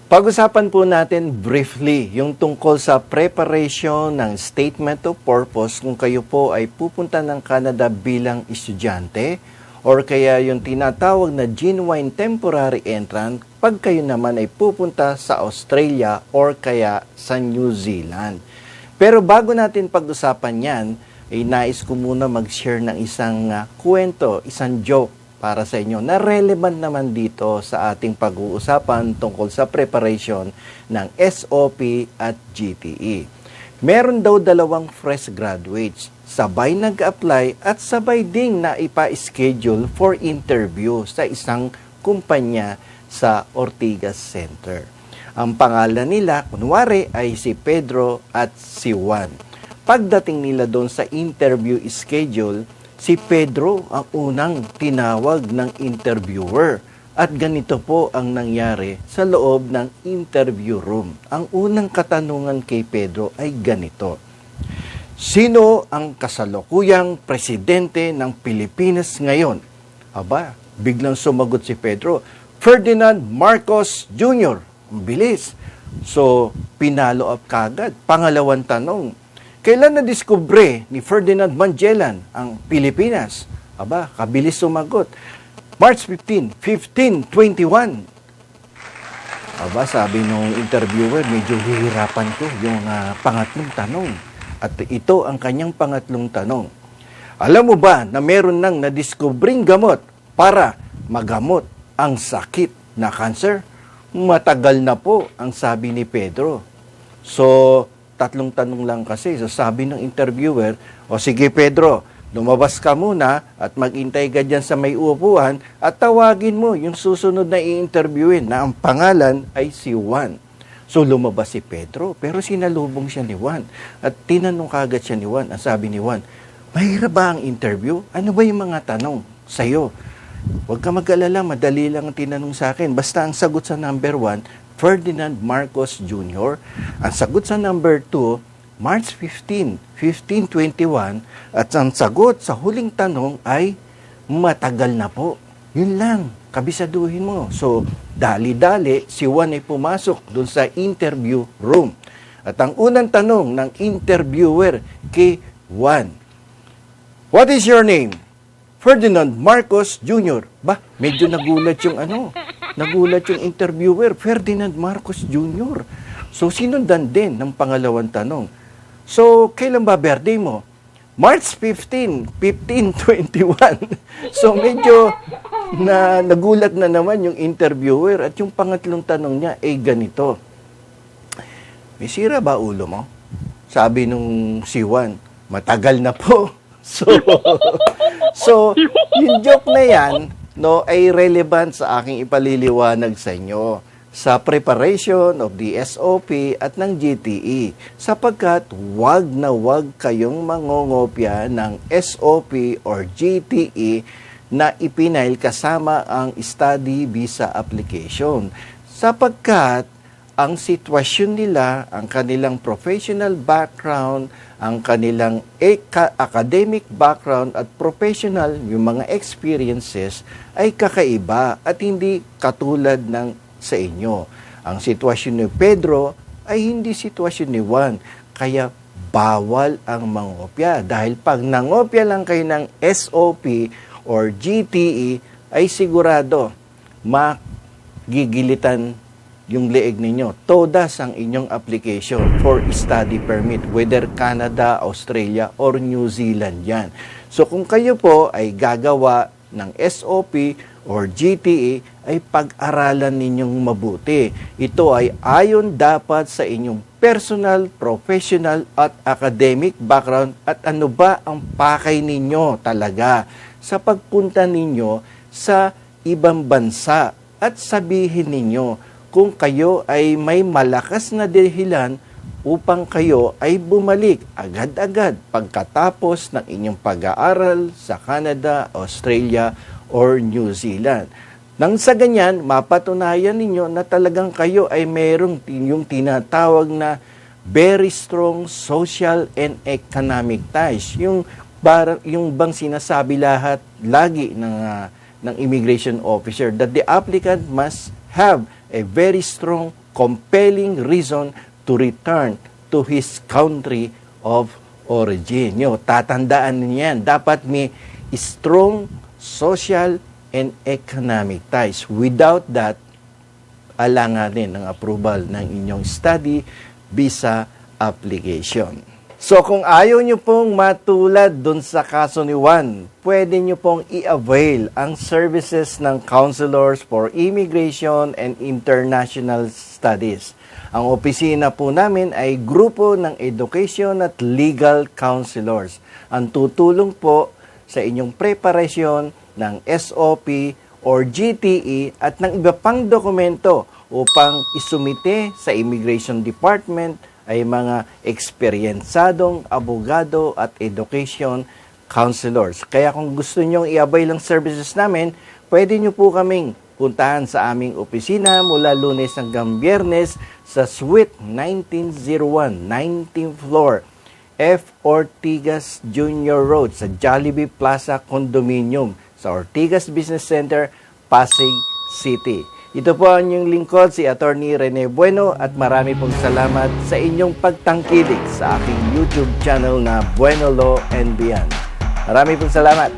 Pag-usapan po natin briefly yung tungkol sa preparation ng Statement of Purpose kung kayo po ay pupunta ng Canada bilang estudyante or kaya yung tinatawag na genuine temporary entrant pag kayo naman ay pupunta sa Australia or kaya sa New Zealand. Pero bago natin pag-usapan yan, ay nais ko muna mag-share ng isang kwento, isang joke para sa inyo na relevant naman dito sa ating pag-uusapan tungkol sa preparation ng SOP at GTE. Meron daw dalawang fresh graduates, sabay nag-apply at sabay ding na ipa-schedule for interview sa isang kumpanya sa Ortigas Center. Ang pangalan nila, kunwari, ay si Pedro at si Juan. Pagdating nila doon sa interview schedule, si Pedro ang unang tinawag ng interviewer at ganito po ang nangyari sa loob ng interview room. Ang unang katanungan kay Pedro ay ganito: sino ang kasalukuyang presidente ng Pilipinas ngayon? Aba, biglang sumagot si Pedro, Ferdinand Marcos Jr. Ang bilis. So, pinalo up kagad. Pangalawang tanong, kailan na-discover ni Ferdinand Magellan ang Pilipinas? Aba, kabilis sumagot. March 15, 1521. Aba, sabi nung interviewer, medyo hihirapan ko yung pangatlong tanong. At ito ang kanyang pangatlong tanong. Alam mo ba na meron nang na-discovering gamot para magamot ang sakit na cancer? Matagal na po, ang sabi ni Pedro. So, tatlong tanong lang kasi. So sabi ng interviewer, o sige Pedro, lumabas ka muna at maghintay ka dyan sa may upuan at tawagin mo yung susunod na i-interviewin na ang pangalan ay si Juan. So lumabas si Pedro, pero sinalubong siya ni Juan. At tinanong kagad siya ni Juan. Ang sabi ni Juan, mahirap ba ang interview? Ano ba yung mga tanong sa'yo? Huwag ka mag-alala, madali lang ang tinanong sa akin. Basta ang sagot sa number 1, Ferdinand Marcos Jr. Ang sagot sa number 2, March 15, 1521. At ang sagot sa huling tanong ay matagal na po. Yun lang, kabisaduhin mo. So, dali-dali, si Juan ay pumasok dun sa interview room. At ang unang tanong ng interviewer kay Juan, what is your name? Ferdinand Marcos Jr. Ba, medyo nagulat yung nagulat yung interviewer, Ferdinand Marcos Jr. So, sinundan din ng pangalawang tanong. So, kailan ba birthday mo? March 15, 1521. So, medyo nagulat na naman yung interviewer at yung pangatlong tanong niya ay ganito. May sira ba ulo mo? Sabi nung si Juan, matagal na po. So, yung joke na yan, ay relevant sa aking ipaliliwanag sa inyo sa preparation of the SOP at ng GTE sapagkat wag na wag kayong mangongopya ng SOP or GTE na ipinail kasama ang study visa application sapagkat ang sitwasyon nila, ang kanilang professional background, ang kanilang academic background at professional, yung mga experiences ay kakaiba at hindi katulad ng sa inyo. Ang sitwasyon ni Pedro ay hindi sitwasyon ni Juan. Kaya bawal ang mangopya. Dahil pag nangopya lang kayo ng SOP or GTE ay sigurado magigilitan yung leeg ninyo. Todas ang inyong application for study permit, whether Canada, Australia, or New Zealand yan. So kung kayo po ay gagawa ng SOP or GTE, ay pag-aralan ninyong mabuti. Ito ay ayon dapat sa inyong personal, professional, at academic background at ano ba ang pakay ninyo talaga sa pagpunta ninyo sa ibang bansa at sabihin ninyo kung kayo ay may malakas na dahilan upang kayo ay bumalik agad-agad pagkatapos ng inyong pag-aaral sa Canada, Australia, or New Zealand. Nang sa ganyan, mapatunayan ninyo na talagang kayo ay mayroong yung tinatawag na very strong social and economic ties. Yung bang sinasabi lahat lagi ng immigration officer that the applicant must have a very strong compelling reason to return to his country of origin. Tatandaan niyan, dapat may strong social and economic ties. Without that, alanganin ang approval ng inyong study visa application. So kung ayaw nyo pong matulad dun sa kaso ni Juan, pwede nyo pong i-avail ang services ng Counselors for Immigration and International Studies. Ang opisina po namin ay grupo ng education at legal counselors. Ang tutulong po sa inyong preparasyon ng SOP or GTE at ng iba pang dokumento upang isumite sa Immigration Department ay mga eksperyensadong abogado at education counselors. Kaya kung gusto nyong i-avail ang services namin, pwede nyo po kaming puntahan sa aming opisina mula Lunes hanggang Biyernes sa Suite 1901, 19th floor, F. Ortigas Jr. Road sa Jollibee Plaza Condominium sa Ortigas Business Center, Pasig City. Ito po ang inyong lingkod, si Attorney Rene Bueno, at marami pong salamat sa inyong pagtangkilik sa aking YouTube channel na Bueno Law and Beyond. Marami pong salamat.